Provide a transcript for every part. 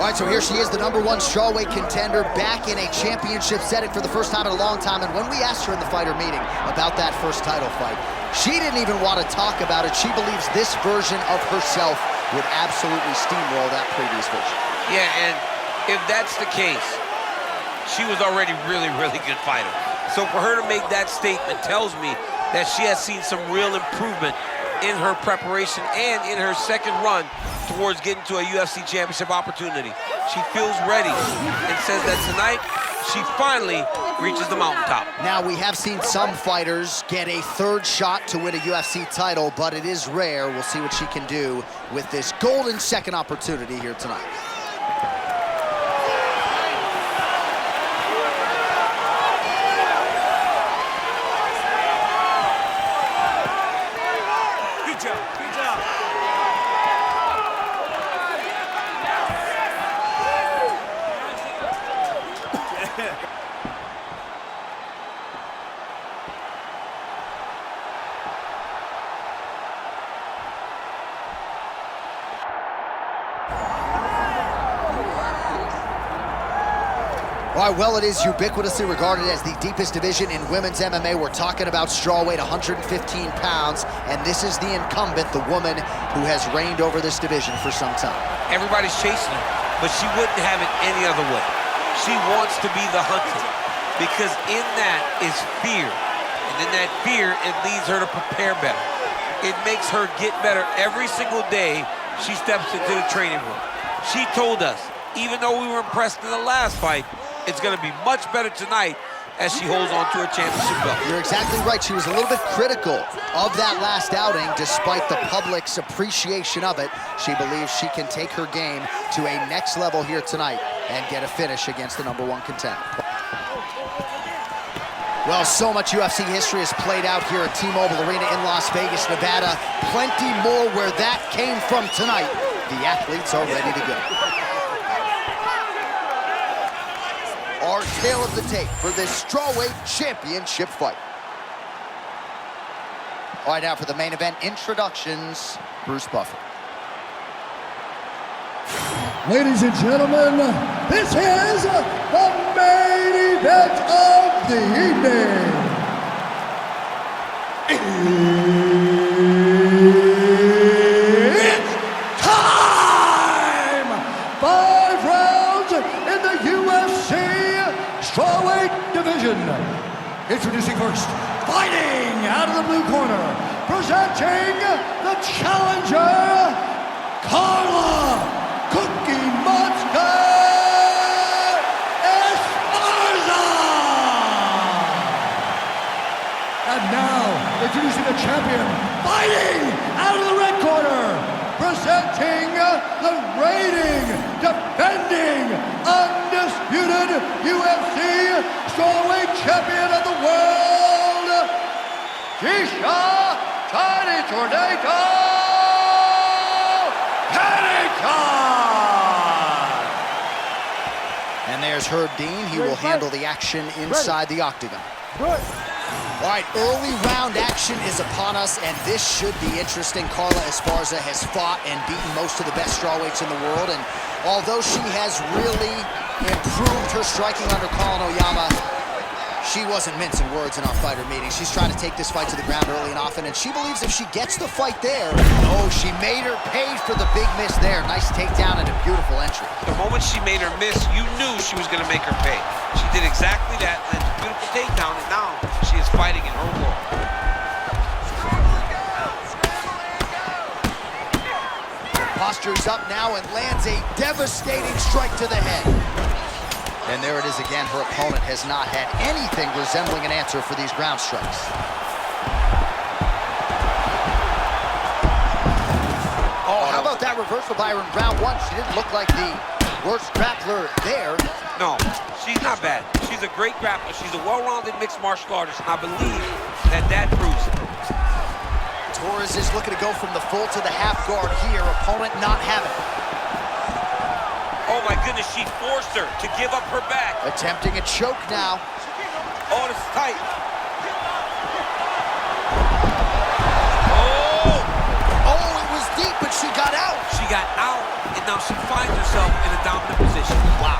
All right, so here she is, the #1 strawweight contender, back in a championship setting for the first time in a long time. And when we asked her in the fighter meeting about that first title fight, she didn't even want to talk about it. She believes this version of herself would absolutely steamroll that previous version. Yeah, and if that's the case, she was already really good fighter. So for her to make that statement tells me that she has seen some real improvement in her preparation and in her second run towards getting to a UFC championship opportunity. She feels ready and says that tonight she finally reaches the mountaintop. Now, we have seen some fighters get a third shot to win a UFC title, but it is rare. We'll see what she can do with this golden second opportunity here tonight. All right, well, it is ubiquitously regarded as the deepest division in women's MMA. We're talking about strawweight, 115 pounds, and this is the incumbent, the woman who has reigned over this division for some time. Everybody's chasing her, but she wouldn't have it any other way. She wants to be the hunted, because in that is fear, and in that fear, it leads her to prepare better. It makes her get better every single day she steps into the training room. She told us, even though we were impressed in the last fight, it's going to be much better tonight as she holds on to her championship belt. You're exactly right. She was a little bit critical of that last outing, despite the public's appreciation of it. She believes she can take her game to a next level here tonight and get a finish against the #1 contender. Well, so much UFC history has played out here at T-Mobile Arena in Las Vegas, Nevada. Plenty more where that came from tonight. The athletes are ready to go. Our tale of the tape for this strawweight championship fight. All right, now for the main event introductions, Bruce Buffer. Ladies and gentlemen, this is the main event of the evening. It's time! 5 rounds in the UFC strawweight division. Introducing first, fighting out of the blue corner, presenting the challenger, Carla Cookie Monster Esparza! And now, introducing the champion, fighting out of the red corner, presenting the reigning, defending, undisputed UFC strawweight champion of the world, Tecia Pennington! And there's Herb Dean. He will handle the action inside the octagon. All right, early round action is upon us, and this should be interesting. Carla Esparza has fought and beaten most of the best strawweights in the world, and although she has really improved her striking under Colin Oyama, she wasn't mincing words in our fighter meeting. She's trying to take this fight to the ground early and often, and she believes if she gets the fight there, oh, she made her pay for the big miss there. Nice takedown and a beautiful entry. The moment she made her miss, you knew she was going to make her pay. She did exactly that, and a beautiful takedown, and now she is fighting in her world. Postures up now and lands a devastating strike to the head. And there it is again. Her opponent has not had anything resembling an answer for these ground strikes. Oh, how about that reversal by her in round 1? She didn't look like the worst grappler there. No, she's not bad. She's a great grappler. She's a well-rounded mixed martial artist, and I believe that proves it. Torres is looking to go from the full to the half guard here. Opponent not having it. Oh my goodness, she forced her to give up her back. Attempting a choke now. Oh, this is tight. Oh! Oh, it was deep, but she got out. She got out, and now she finds herself in a dominant position. Wow.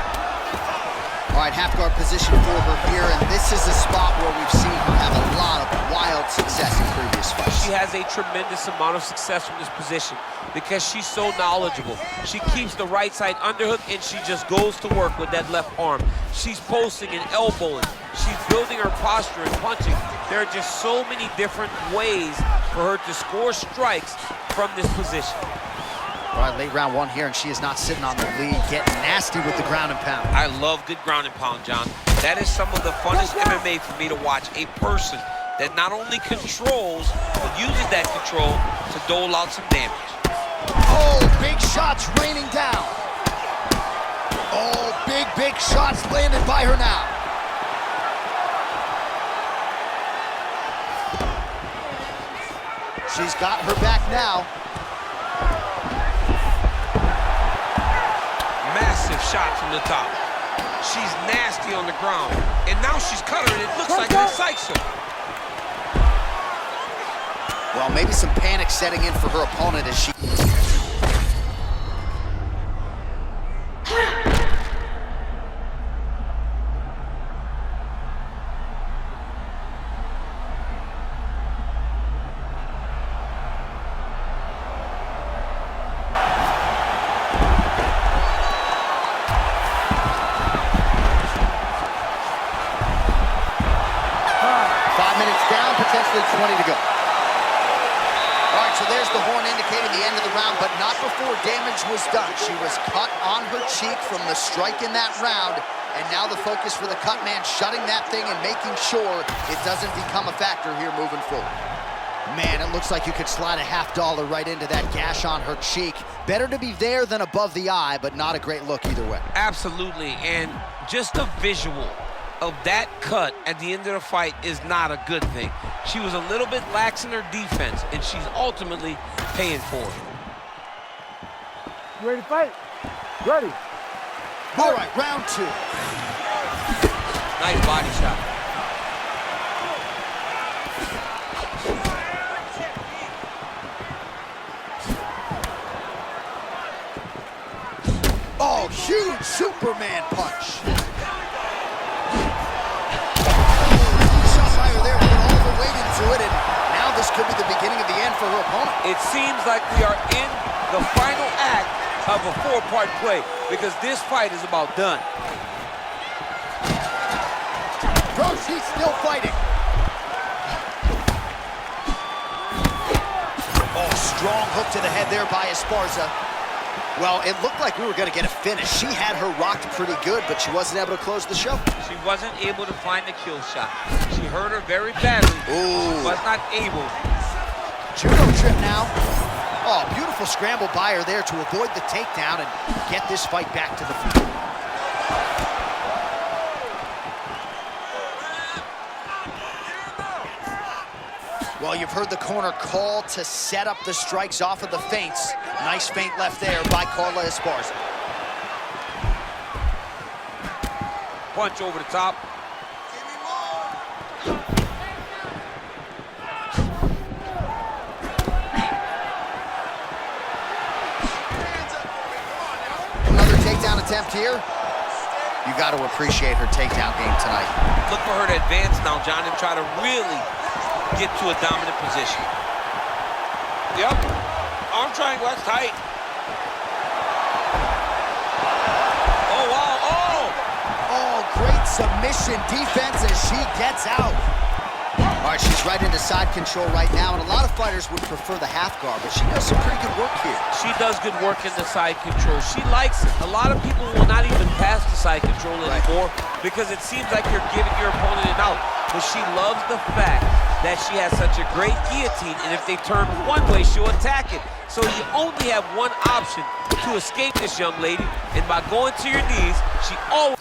All right, half guard position for her here, and this is a spot where we've seen her have a lot of wild success in previous fights. She has a tremendous amount of success from this position because she's so knowledgeable. She keeps the right side underhook, and she just goes to work with that left arm. She's posting and elbowing. She's building her posture and punching. There are just so many different ways for her to score strikes from this position. All right, late round one here, and she is not sitting on the lead, getting nasty with the ground and pound. I love good ground and pound, John. That is some of the funnest MMA for me to watch. A person that not only controls, but uses that control to dole out some damage. Oh, big shots raining down. Oh, big shots landed by her now. She's got her back now. Massive shot from the top. She's nasty on the ground. And now she's cut her, and it looks like it excites her. Well, maybe some panic setting in for her opponent as she... Potentially 20 to go. All right, so there's the horn indicating the end of the round, but not before damage was done. She was cut on her cheek from the strike in that round, and now the focus for the cut man, shutting that thing and making sure it doesn't become a factor here moving forward. Man, it looks like you could slide a $50 right into that gash on her cheek. Better to be there than above the eye, but not a great look either way. Absolutely, and just a visual of that cut at the end of the fight is not a good thing. She was a little bit lax in her defense, and she's ultimately paying for it. You ready to fight? Ready. All right, round two. Nice body shot. Oh, huge Superman punch. It, and now this could be the beginning of the end for her opponent. It seems like we are in the final act of a four-part play because this fight is about done. Bro, she's still fighting. Oh, strong hook to the head there by Esparza. Well, it looked like we were going to get a finish. She had her rocked pretty good, but she wasn't able to close the show. She wasn't able to find the kill shot. She hurt her very badly. Ooh. She was not able. Judo trip now. Oh, beautiful scramble by her there to avoid the takedown and get this fight back to the feet. Well, you've heard the corner call to set up the strikes off of the feints. Nice feint left there by Carla Esparza. Punch over the top. Another takedown attempt here. You got to appreciate her takedown game tonight. Look for her to advance now, John, and try to really get to a dominant position. Yep. Arm triangle, that's tight. Oh, wow, oh! Oh, great submission defense as she gets out. All right, she's right into side control right now, and a lot of fighters would prefer the half guard, but she does some pretty good work here. She does good work in the side control. She likes it. A lot of people will not even pass the side control anymore because it seems like you're giving your opponent an out. But she loves the fact that she has such a great guillotine, and if they turn one way, she'll attack it. So you only have one option to escape this young lady, and by going to your knees, she always...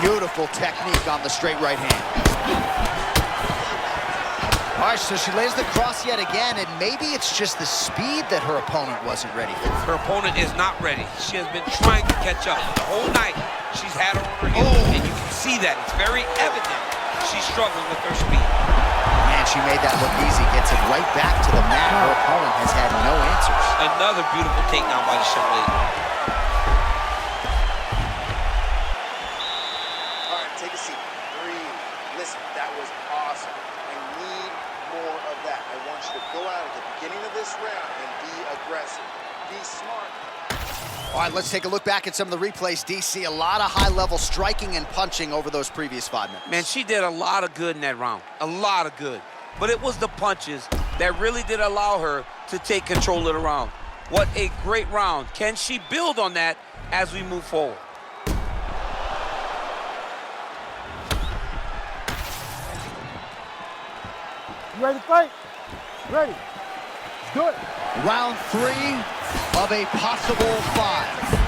Beautiful technique on the straight right hand. All All right, so she lays the cross yet again, and maybe it's just the speed that her opponent wasn't ready for. Her opponent is not ready. She has been trying to catch up. The whole night, she's had her on her heels, and you can see that. It's very evident she's struggling with her speed. Man, she made that look easy. Gets it right back to the mat. Her opponent has had no answers. Another beautiful takedown by the young lady. All right, take a seat. Breathe. Listen, that was awesome. I need more of that. I want you to go out at the beginning of this round and be aggressive. Be smart. All right, let's take a look back at some of the replays. DC, a lot of high-level striking and punching over those previous 5 minutes. Man, she did a lot of good in that round. A lot of good. But it was the punches that really did allow her to take control of the round. What a great round. Can she build on that as we move forward? You ready to fight? Ready. Do it. Round 3 of a possible 5.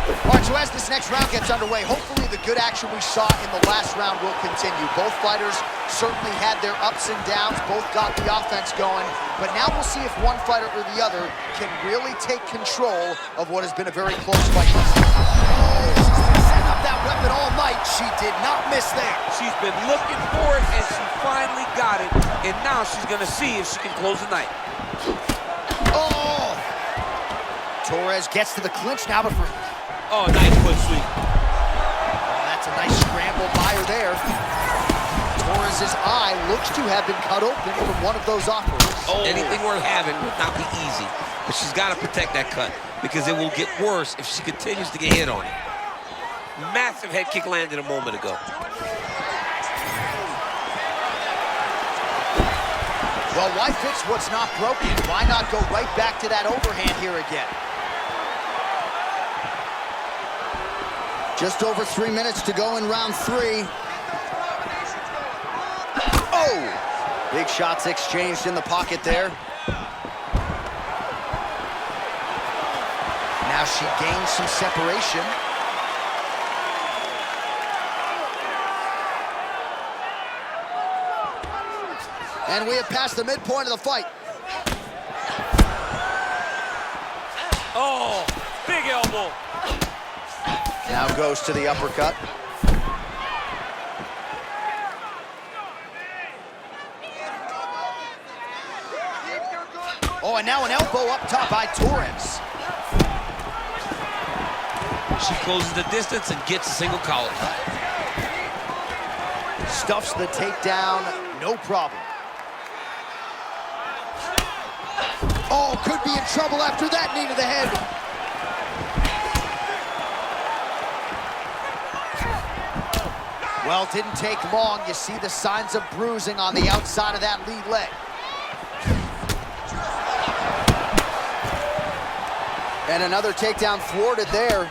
All right, so as this next round gets underway, hopefully the good action we saw in the last round will continue. Both fighters certainly had their ups and downs, both got the offense going, but now we'll see if one fighter or the other can really take control of what has been a very close fight. Oh, she's been setting up that weapon all night. She did not miss there. She's been looking for it, and she finally got it, and now she's gonna see if she can close the night. Oh! Torres gets to the clinch now, but for... Oh, nice foot sweep. Oh, that's a nice scramble by her there. Torres's eye looks to have been cut open from one of those offers. Oh. Anything worth having would not be easy, but she's got to protect that cut because it will get worse if she continues to get hit on it. Massive head kick landed a moment ago. Well, why fix what's not broken? Why not go right back to that overhand here again? Just over 3 minutes to go in round 3. Oh! Big shots exchanged in the pocket there. Now she gains some separation. And we have passed the midpoint of the fight. Oh, big elbow. Now goes to the uppercut. Oh, and now an elbow up top by Torres. She closes the distance and gets a single collar. Stuffs the takedown, no problem. Oh, could be in trouble after that knee to the head. Well, didn't take long. You see the signs of bruising on the outside of that lead leg. And another takedown thwarted there.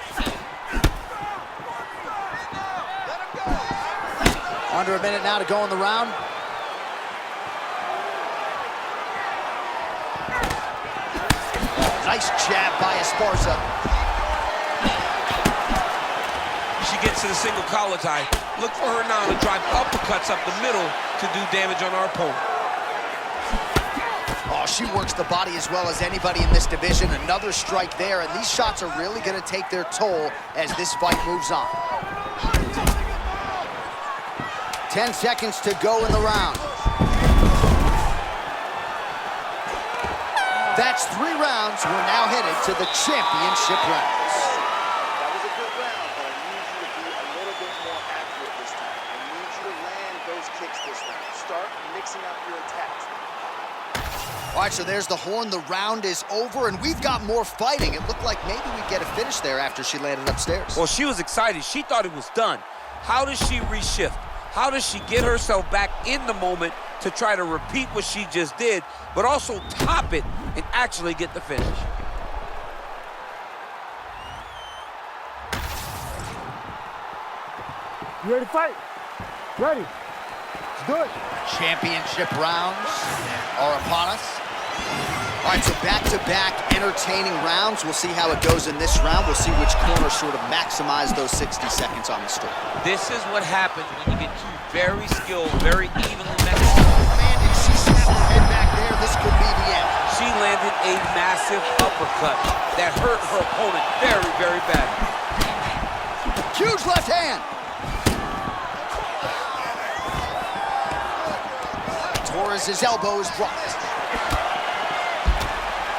Under a minute now to go in the round. Nice jab by Esparza. She gets to the single collar tie. Look for her now to drive uppercuts up the middle to do damage on our opponent. Oh, she works the body as well as anybody in this division. Another strike there, and these shots are really going to take their toll as this fight moves on. 10 seconds to go in the round. That's 3 rounds. We're now headed to the championship rounds. That was a good round, but I need you to be a little bit more accurate this time. I need you to land those kicks this round. Start mixing up your attacks. All right, so there's the horn. The round is over, and we've got more fighting. It looked like maybe we'd get a finish there after she landed upstairs. Well, she was excited. She thought it was done. How does she reshift? How does she get herself back in the moment to try to repeat what she just did, but also top it and actually get the finish? You ready to fight? Ready. Let's do it. Championship rounds are upon us. All right, so back-to-back entertaining rounds. We'll see how it goes in this round. We'll see which corner sort of maximize ththose 60 seconds on the stroke. This is what happens when you get two very skilled, very evenly matched. Man, did she snap landed a massive uppercut that hurt her opponent very, very badly. Huge left hand. Torres' elbow is blocked.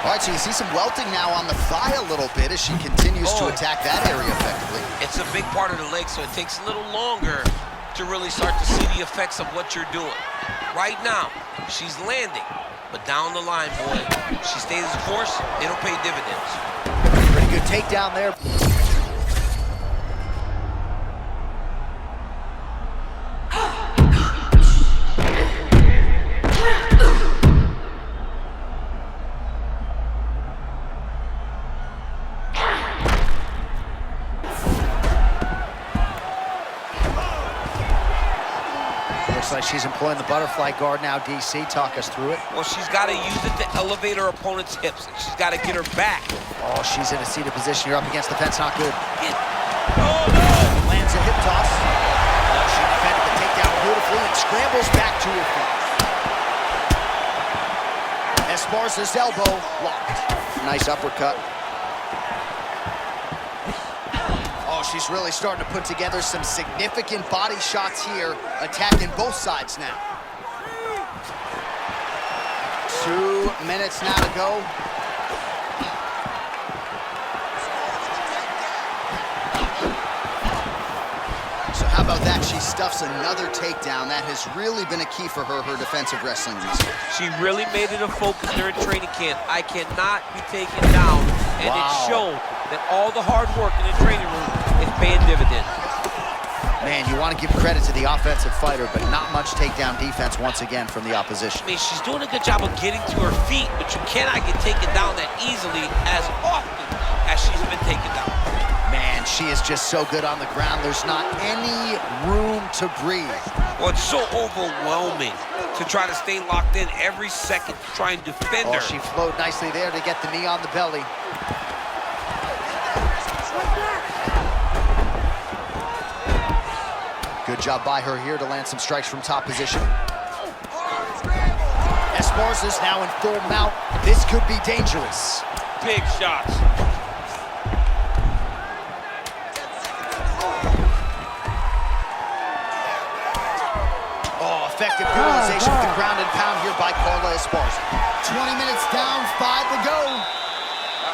All right, so you see some welting now on the thigh a little bit as she continues to attack that area effectively. It's a big part of the leg, so it takes a little longer to really start to see the effects of what you're doing. Right now, she's landing, but down the line, boy, she stays the course, it'll pay dividends. Pretty good takedown there. Looks like she's employing the butterfly guard now, DC. Talk us through it. Well, she's got to use it to elevate her opponent's hips, and she's got to get her back. Oh, she's in a seated position. You're up against the fence. Not good. Oh, no! Lands a hip toss. Oh, she defended the takedown beautifully and scrambles back to her feet. Esparza's elbow blocked. Nice uppercut. Oh, she's really starting to put together some significant body shots here, attacking both sides now. 2 minutes now to go. So how about that? She stuffs another takedown. That has really been a key for her defensive wrestling these days. She really made it a focus during training camp. I cannot be taken down, and it showed that all the hard work in the training room is paying dividends. Man, you want to give credit to the offensive fighter, but not much takedown defense once again from the opposition. I mean, she's doing a good job of getting to her feet, but you cannot get taken down that easily as often as she's been taken down. Man, she is just so good on the ground. There's not any room to breathe. Well, it's so overwhelming to try to stay locked in every second to try and defend her. She flowed nicely there to get the knee on the belly. Good job by her here to land some strikes from top position. Esparza's now in full mount. This could be dangerous. Big shots. Oh, effective utilization of the ground and pound here by Carla Esparza. 20 minutes down, 5 to go.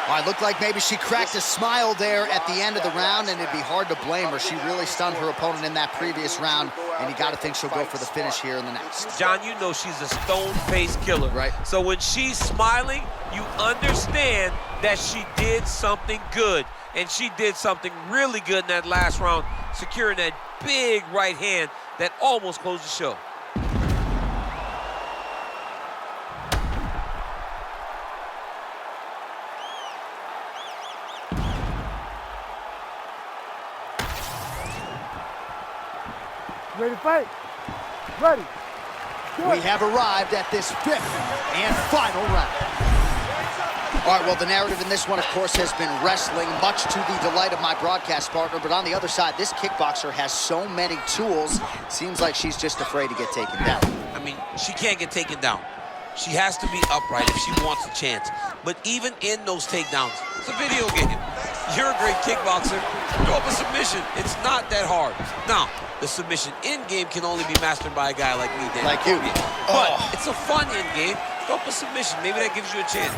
All right, looked like maybe she cracked a smile there at the end of the round, and it'd be hard to blame her. She really stunned her opponent in that previous round, and you got to think she'll go for the finish here in the next. John, you know she's a stone-faced killer. Right. So when she's smiling, you understand that she did something good, and she did something really good in that last round, securing that big right hand that almost closed the show. Ready to fight? Ready. We have arrived at this 5th and final round. All right, well, the narrative in this one, of course, has been wrestling, much to the delight of my broadcast partner. But on the other side, this kickboxer has so many tools. Seems like she's just afraid to get taken down. I mean, she can't get taken down. She has to be upright if she wants a chance. But even in those takedowns, it's a video game. You're a great kickboxer. Throw up a submission. It's not that hard. Now, the submission in-game can only be mastered by a guy like me, Dan. Like you. But it's a fun in-game. Throw up a submission. Maybe that gives you a chance.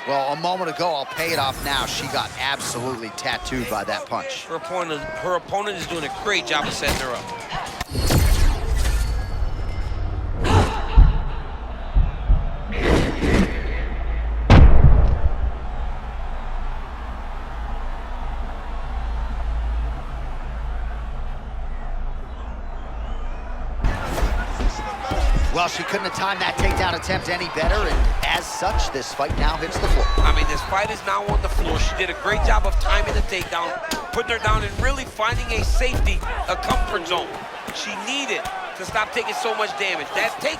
Well, a moment ago, I'll pay it off now. She got absolutely tattooed by that punch. Her opponent is doing a great job of setting her up. Well, she couldn't have timed that takedown attempt any better, and as such, this fight now hits the floor. I mean, this fight is now on the floor. She did a great job of timing the takedown, putting her down and really finding a safety, a comfort zone. She needed to stop taking so much damage. That take...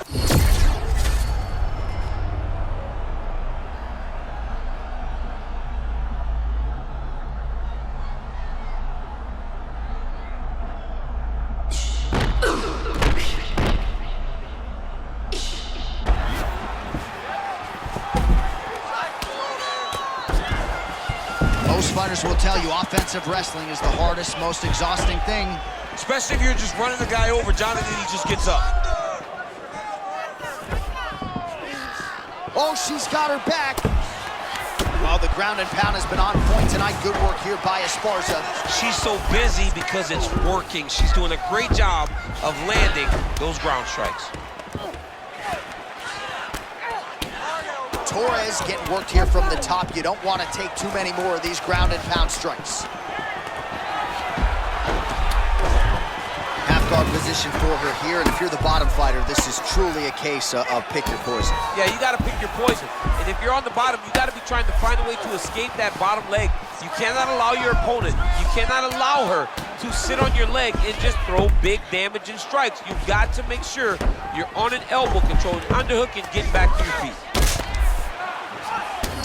Coaches will tell you offensive wrestling is the hardest, most exhausting thing. Especially if you're just running the guy over, Jonathan, he just gets up. Oh, she's got her back. Well, the ground and pound has been on point tonight. Good work here by Esparza. She's so busy because it's working. She's doing a great job of landing those ground strikes. Torres getting worked here from the top. You don't want to take too many more of these ground and pound strikes. Half guard position for her here, and if you're the bottom fighter, this is truly a case of pick your poison. Yeah, you got to pick your poison. And if you're on the bottom, you got to be trying to find a way to escape that bottom leg. You cannot allow your opponent, you cannot allow her to sit on your leg and just throw big damaging strikes. You've got to make sure you're on an elbow, controlling underhook and getting back to your feet.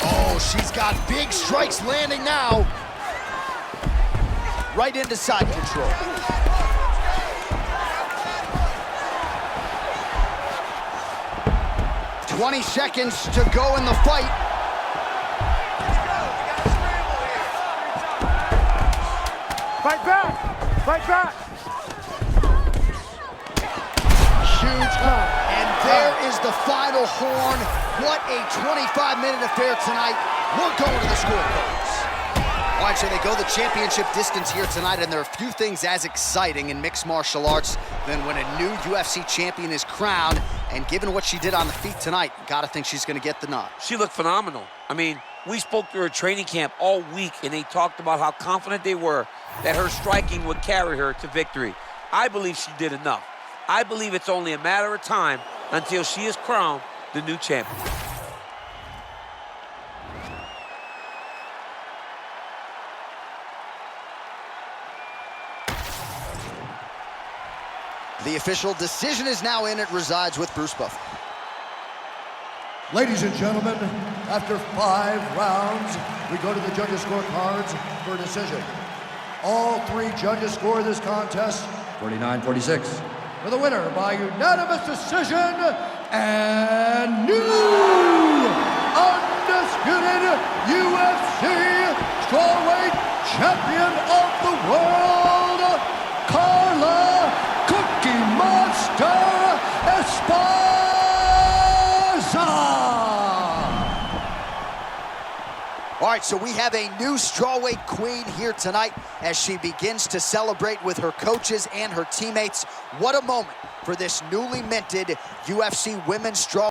Oh, she's got big strikes landing now. Right into side control. "20 seconds to go in the fight." Fight back! Fight back! Huge. And there is the final horn. What a 25-minute affair tonight. We're going to the scorecards. All right, so they go the championship distance here tonight, and there are few things as exciting in mixed martial arts than when a new UFC champion is crowned. And given what she did on the feet tonight, gotta think she's gonna get the nod. She looked phenomenal. I mean, we spoke to her training camp all week, and they talked about how confident they were that her striking would carry her to victory. I believe she did enough. I believe it's only a matter of time until she is crowned the new champion. The official decision is now in. It resides with Bruce Buffer. Ladies and gentlemen, after 5 rounds, we go to the judges' scorecards for a decision. All 3 judges score this contest 49-46. For the winner by unanimous decision and new undisputed UFC strawweight champion of the world, Carla Cookie Monster Esparza! All right, so we have a new strawweight queen here tonight as she begins to celebrate with her coaches and her teammates. What a moment for this newly minted UFC Women's Strawweight